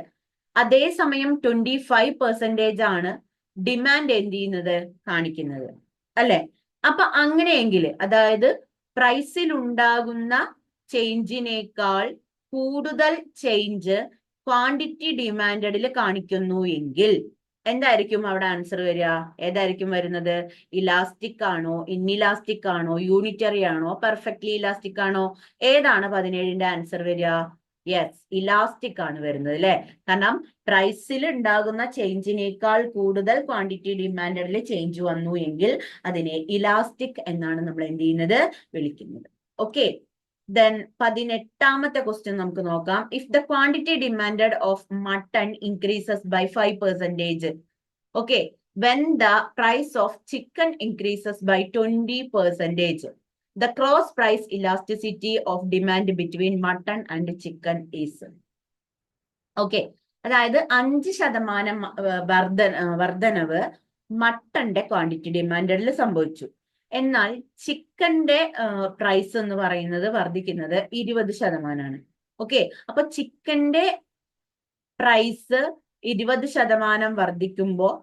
അതേസമയം 25% ആണ് demand എന്ത് ചെയ്യുന്നത്? കാണിക്കുന്നത് അല്ലെ? അപ്പൊ അങ്ങനെയെങ്കിൽ, അതായത് പ്രൈസിൽ ഉണ്ടാകുന്ന ചേഞ്ചിനേക്കാൾ കൂടുതൽ ചേഞ്ച് ക്വാണ്ടിറ്റി ഡിമാൻഡിൽ കാണിക്കുന്നു എങ്കിൽ എന്തായിരിക്കും അവിടെ ആൻസർ വരിക? ഏതായിരിക്കും വരുന്നത്? ഇലാസ്റ്റിക് ആണോ, ഇൻഇലാസ്റ്റിക് ആണോ, യൂണിറ്ററി ആണോ, പെർഫെക്റ്റ്ലി ഇലാസ്റ്റിക് ആണോ? ഏതാണ് 17ന്റെ ആൻസർ വരിക? യെസ്, ഇലാസ്റ്റിക് ആണ് വരുന്നത് അല്ലെ? കാരണം പ്രൈസിൽ ഉണ്ടാകുന്ന ചേഞ്ചിനേക്കാൾ കൂടുതൽ ക്വാണ്ടിറ്റി ഡിമാൻഡിൽ ചേഞ്ച് വന്നു എങ്കിൽ അതിനെ ഇലാസ്റ്റിക് എന്നാണ് നമ്മൾ എന്ത് ചെയ്യുന്നത്? വിളിക്കുന്നത്. ഓക്കെ, ദെൻ 18ാമത്തെ ക്വസ്റ്റ്യൻ നമുക്ക് നോക്കാം. If the quantity demanded of mutton increases by 5%, okay, when the price of chicken increases by 20%, the cross price elasticity of demand between mutton and chicken is. Okay, അതായത് 5% വർധനവ് മട്ടന്റെ quantity ഡിമാൻഡിൽ സംഭവിച്ചു. എന്നാൽ ചിക്കന്റെ price എന്ന് പറയുന്നത് വർദ്ധിക്കുന്നത് 20%. ഓക്കെ, അപ്പൊ ചിക്കന്റെ പ്രൈസ് 20% വർദ്ധിക്കുമ്പോൾ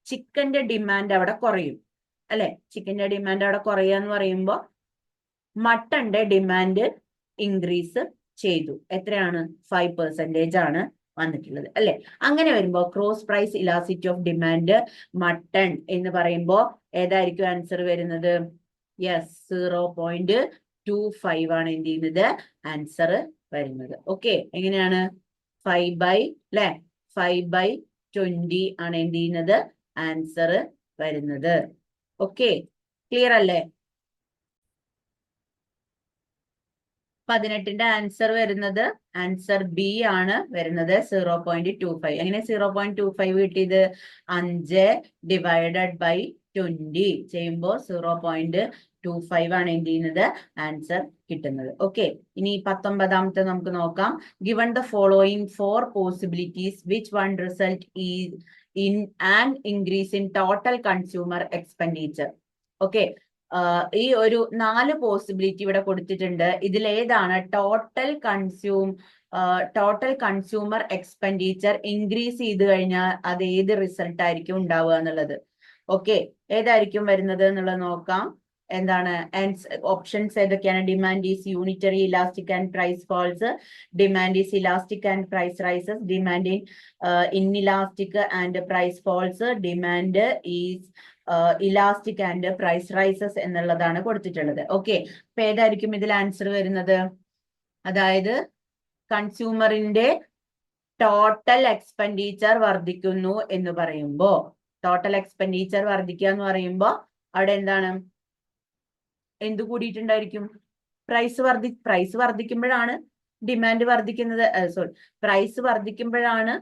ചിക്കന്റെ ഡിമാൻഡ് അവിടെ കുറയും അല്ലെ. ചിക്കന്റെ ഡിമാൻഡ് അവിടെ കുറയുക എന്ന് പറയുമ്പോൾ മട്ടന്റെ ഡിമാൻഡ് ഇൻക്രീസ് ചെയ്തു. എത്രയാണ്? 5% ആണ് വന്നിട്ടുള്ളത് അല്ലെ. അങ്ങനെ വരുമ്പോൾ cross price elasticity of demand mutton എന്ന് പറയുമ്പോൾ ഏതായിരിക്കും ആൻസർ വരുന്നത്? യെസ്, 0.25 ആണ് എന്ത് ചെയ്യുന്നത് ആൻസർ വരുന്നത്. ഓക്കെ, എങ്ങനെയാണ്? 5/20 ആണ് എന്ത് ചെയ്യുന്നത് ആൻസർ വരുന്നത്. ഓക്കെ, ക്ലിയർ അല്ലേ? 18ന്റെ ആൻസർ വരുന്നത് ആൻസർ ബി ആണ് വരുന്നത്, 0.25. എങ്ങനെ 0.25 കിട്ടിയത്? 5 ÷ 20 ചെയ്യുമ്പോൾ 0.25 ആണ് എന്ത് ചെയ്യുന്നത് ആൻസർ കിട്ടുന്നത്. ഓക്കെ, ഇനി 19ാമത്തെ നമുക്ക് നോക്കാം. Given the following 4 possibilities which one result is in an increase in total consumer expenditure. Okay, ഈ ഒരു 4 പോസിബിലിറ്റി ഇവിടെ കൊടുത്തിട്ടുണ്ട്. ഇതിലേതാണ് ടോട്ടൽ കൺസ്യൂമർ എക്സ്പെൻഡിച്ചർ ഇൻക്രീസ് ചെയ്ത് കഴിഞ്ഞാൽ അത് ഏത് റിസൾട്ട് ആയിരിക്കും ഉണ്ടാവുക എന്നുള്ളത്. ഓക്കെ, ഏതായിരിക്കും വരുന്നത് എന്നുള്ളത് നോക്കാം. എന്താണ് ഓപ്ഷൻസ് ഏതൊക്കെയാണ്? Demand is unitary, elastic and price falls. Demand is elastic and price rises. Demand inelastic and price falls. Demand is elastic and price rises എന്നുള്ളതാണ് കൊടുത്തിട്ടുള്ളത്. ഓക്കെ, അപ്പൊ ഏതായിരിക്കും ഇതിൽ ആൻസർ വരുന്നത്? അതായത് കൺസ്യൂമറിന്റെ ടോട്ടൽ എക്സ്പെൻഡിച്ചർ വർദ്ധിക്കുന്നു എന്ന് പറയുമ്പോൾ, ടോട്ടൽ എക്സ്പെൻഡിച്ചർ വർദ്ധിക്കുക എന്ന് പറയുമ്പോൾ അവിടെ എന്താണ് എന്ത് കൂടിയിട്ടുണ്ടായിരിക്കും? പ്രൈസ് വർദ്ധിക്കുമ്പോഴാണ് ഡിമാൻഡ് വർദ്ധിക്കുന്നത്. സോറി, പ്രൈസ് വർദ്ധിക്കുമ്പോഴാണ്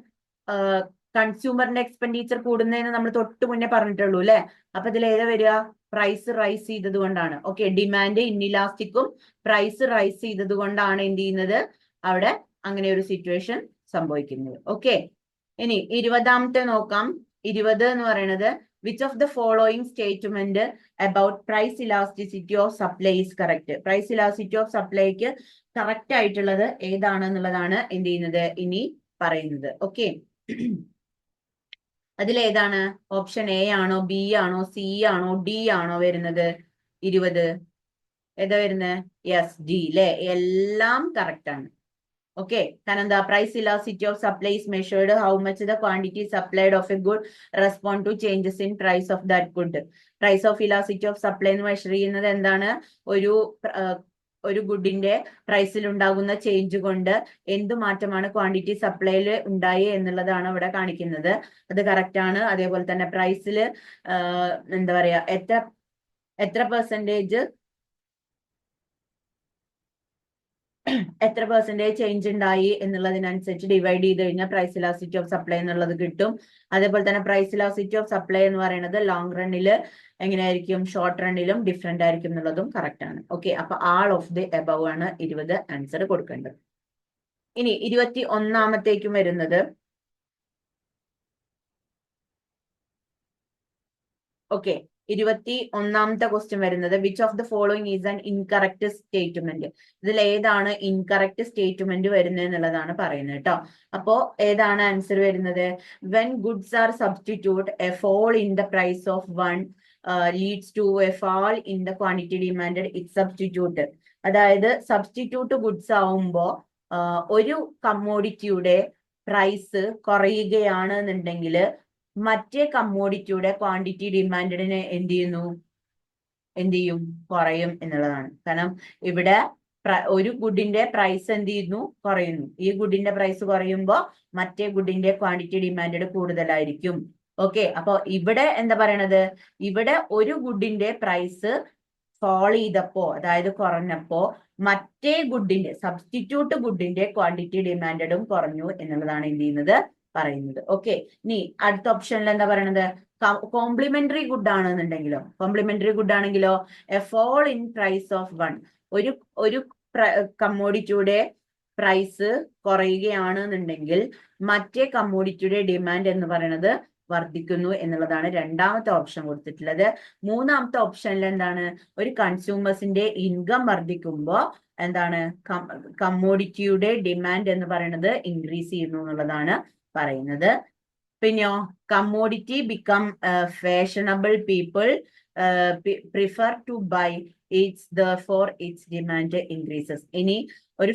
കൺസ്യൂമറിന്റെ എക്സ്പെൻഡിച്ചർ കൂടുന്നതെന്ന് നമ്മൾ തൊട്ട് മുന്നേ പറഞ്ഞിട്ടുള്ളൂ അല്ലെ. അപ്പൊ ഇതിൽ ഏതാ വരിക? പ്രൈസ് റൈസ് ചെയ്തത് കൊണ്ടാണ്. ഓക്കെ, ഡിമാൻഡ് ഇൻഇലാസ്റ്റിക്കും പ്രൈസ് റൈസ് ചെയ്തത് കൊണ്ടാണ് എന്ത് ചെയ്യുന്നത് അവിടെ അങ്ങനെ ഒരു സിറ്റുവേഷൻ സംഭവിക്കുന്നത്. ഓക്കെ, ഇനി 20ാമത്തെ നോക്കാം. 20 എന്ന് പറയുന്നത് which of the following statement about price elasticity of supply is correct? Price elasticity of supplyക്ക് കറക്റ്റ് ആയിട്ടുള്ളത് ഏതാണെന്നുള്ളതാണ് എന്ത് ചെയ്യുന്നത് ഇനി പറയുന്നത്. ഓക്കെ, അതിലേതാണ്? ഓപ്ഷൻ എ ആണോ, ബി ആണോ, സി ആണോ, ഡി ആണോ വരുന്നത്? 20 ഏതാ വരുന്നത്? യെസ്, ഡി അല്ലെ. എല്ലാം കറക്റ്റ് ആണ്. ഓക്കെ, കാരണം എന്താ? Price elasticity of supply is measured how much the quantity supplied of a good respond to changes in price of that good. Price of elasticity of supply എന്ന് measure ചെയ്യുന്നത് എന്താണ്? ഒരു ഗുഡിന്റെ പ്രൈസിൽ ഉണ്ടാകുന്ന ചേഞ്ച് കൊണ്ട് എന്ത് മാറ്റമാണ് ക്വാണ്ടിറ്റി സപ്ലൈയിൽ ഉണ്ടായി എന്നുള്ളതാണ് ഇവിടെ കാണിക്കുന്നത്. അത് കറക്റ്റ് ആണ്. അതേപോലെ തന്നെ പ്രൈസിൽ എന്താ പറയാ എത്ര പെർസെന്റേജ് ചേഞ്ച് ഉണ്ടായി എന്നുള്ളതിനനുസരിച്ച് ഡിവൈഡ് ചെയ്ത് കഴിഞ്ഞാൽ പ്രൈസ് ഇലാസ്റ്റിറ്റി ഓഫ് സപ്ലൈ എന്നുള്ളത് കിട്ടും. അതേപോലെ തന്നെ പ്രൈസ് ഇലാസ്റ്റിറ്റി ഓഫ് സപ്ലൈ എന്ന് പറയുന്നത് ലോങ് റണ്ണിൽ എങ്ങനെയായിരിക്കും, ഷോർട്ട് റണ്ണിലും ഡിഫറെന്റ് ആയിരിക്കും എന്നുള്ളതും കറക്റ്റ് ആണ്. ഓക്കെ, അപ്പൊ ആൾ ഓഫ് ദി എബവ് ആണ് 20 ആൻസർ കൊടുക്കേണ്ടത്. ഇനി 21ാമത്തേക്കും വരുന്നത് ഓക്കെ 21ാമത്തെ ക്വസ്റ്റ്യൻ വരുന്നത് which of the following is an incorrect statement. ഇതിൽ ഏതാണ് ഇൻകറക്റ്റ് സ്റ്റേറ്റ്മെന്റ് വരുന്നത് എന്നുള്ളതാണ് പറയുന്നത് കേട്ടോ. അപ്പോ ഏതാണ് ആൻസർ വരുന്നത്? When goods are substitute a fall in the price of one leads to a fall in the quantity demanded it substitute. അതായത് സബ്സ്റ്റിറ്റ്യൂട്ട് ഗുഡ്സ് ആവുമ്പോ ഒരു കമ്മോഡിറ്റിയുടെ പ്രൈസ് കുറയുകയാണ് എന്നുണ്ടെങ്കിൽ മറ്റേ കമ്മോഡിറ്റിയുടെ ക്വാണ്ടിറ്റി ഡിമാൻഡിനെ എന്ത് ചെയ്യും? കുറയും എന്നുള്ളതാണ്. കാരണം ഇവിടെ ഒരു ഗുഡിന്റെ പ്രൈസ് എന്ത് ചെയ്യുന്നു? കുറയുന്നു. ഈ ഗുഡിന്റെ പ്രൈസ് കുറയുമ്പോൾ മറ്റേ ഗുഡിന്റെ ക്വാണ്ടിറ്റി ഡിമാൻഡ് കൂടുതലായിരിക്കും. ഓക്കെ, അപ്പൊ ഇവിടെ എന്താ പറയണത്? ഇവിടെ ഒരു ഗുഡിന്റെ പ്രൈസ് ഫോൾ ചെയ്തപ്പോ, അതായത് കുറഞ്ഞപ്പോ മറ്റേ ഗുഡിന്റെ സബ്സ്റ്റിറ്റ്യൂട്ട് ഗുഡിന്റെ ക്വാണ്ടിറ്റി ഡിമാൻഡും കുറഞ്ഞു എന്നുള്ളതാണ് എന്ത് ചെയ്യുന്നത് പറയുന്നത്. ഓക്കെ, ഇനി അടുത്ത ഓപ്ഷനിൽ എന്താ പറയണത്? കോംപ്ലിമെന്ററി ഗുഡ് ആണെന്നുണ്ടെങ്കിലോ, കോംപ്ലിമെന്ററി ഗുഡ് ആണെങ്കിലോ a fall in price of one, ഒരു കമ്മോഡിറ്റിയുടെ പ്രൈസ് കുറയുകയാണെന്നുണ്ടെങ്കിൽ മറ്റേ കമ്മോഡിറ്റിയുടെ ഡിമാൻഡ് എന്ന് പറയുന്നത് വർദ്ധിക്കുന്നു എന്നുള്ളതാണ് രണ്ടാമത്തെ ഓപ്ഷൻ കൊടുത്തിട്ടുള്ളത്. മൂന്നാമത്തെ ഓപ്ഷനിൽ എന്താണ്, ഒരു കൺസ്യൂമേഴ്സിന്റെ ഇൻകം വർദ്ധിക്കുമ്പോൾ എന്താണ്, കമ്മോഡിറ്റിയുടെ ഡിമാൻഡ് എന്ന് പറയുന്നത് ഇൻക്രീസ് ചെയ്യുന്നു എന്നുള്ളതാണ് പറയുന്നത്. പിന്നെയോ commodity become fashionable people prefer to buy it's therefore it's demand increases. ഇനി ഒരു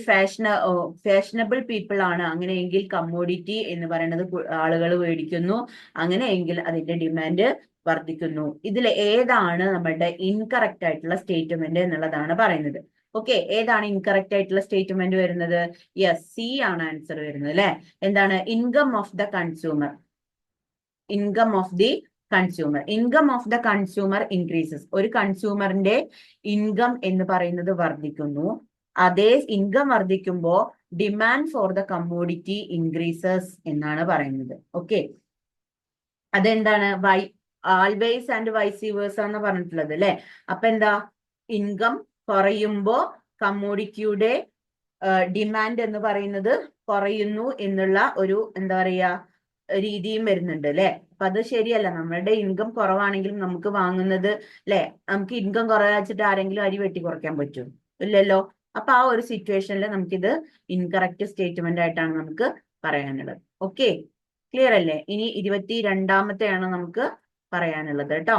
ഫാഷനബിൾ പീപ്പിൾ ആണ്, അങ്ങനെയെങ്കിൽ കമ്മോഡിറ്റി എന്ന് പറയുന്നത് ആളുകൾ മേടിക്കുന്നു, അങ്ങനെയെങ്കിൽ അതിന്റെ ഡിമാൻഡ് വർദ്ധിക്കുന്നു. ഇതിൽ ഏതാണ് നമ്മുടെ ഇൻകറക്റ്റ് ആയിട്ടുള്ള സ്റ്റേറ്റ്മെന്റ് എന്നുള്ളതാണ് പറയുന്നത്. ഓക്കെ, ഏതാണ് ഇൻകറക്റ്റ് ആയിട്ടുള്ള സ്റ്റേറ്റ്മെന്റ് വരുന്നത്? യെസ്, സി ആണ് ആൻസർ വരുന്നത് അല്ലെ. എന്താണ്, income of the consumer, income of the consumer, income of the consumer increases. ഒരു കൺസ്യൂമറിന്റെ ഇൻകം എന്ന് പറയുന്നത് വർദ്ധിക്കുന്നു. അതേ ഇൻകം വർദ്ധിക്കുമ്പോൾ demand for the commodity increases എന്നാണ് പറയുന്നത്. ഓക്കെ, അതെന്താണ്, ആൾവേസ് ആൻഡ് വൈസ് വേഴ്സ എന്ന് പറഞ്ഞിട്ടുള്ളത് അല്ലെ. അപ്പൊ എന്താ, ഇൻകം കുറയുമ്പോ കമ്മോഡിറ്റിയുടെ ഡിമാൻഡ് എന്ന് പറയുന്നത് കുറയുന്നു എന്നുള്ള ഒരു എന്താ പറയാ രീതിയും വരുന്നുണ്ട് അല്ലെ. അപ്പൊ അത് ശരിയല്ല. നമ്മളുടെ ഇൻകം കുറവാണെങ്കിലും നമുക്ക് വാങ്ങുന്നത് അല്ലെ, നമുക്ക് ഇൻകം കുറവാച്ചിട്ട് ആരെങ്കിലും അരി വെട്ടി കുറയ്ക്കാൻ പറ്റും? ഇല്ലല്ലോ. അപ്പൊ ആ ഒരു സിറ്റുവേഷനിൽ നമുക്കിത് ഇൻകറക്റ്റ് സ്റ്റേറ്റ്മെന്റ് ആയിട്ടാണ് നമുക്ക് പറയാനുള്ളത്. ഓക്കെ, ക്ലിയർ അല്ലേ? ഇനി 22ാമത്തെയാണ് നമുക്ക് പറയാനുള്ളത് കേട്ടോ.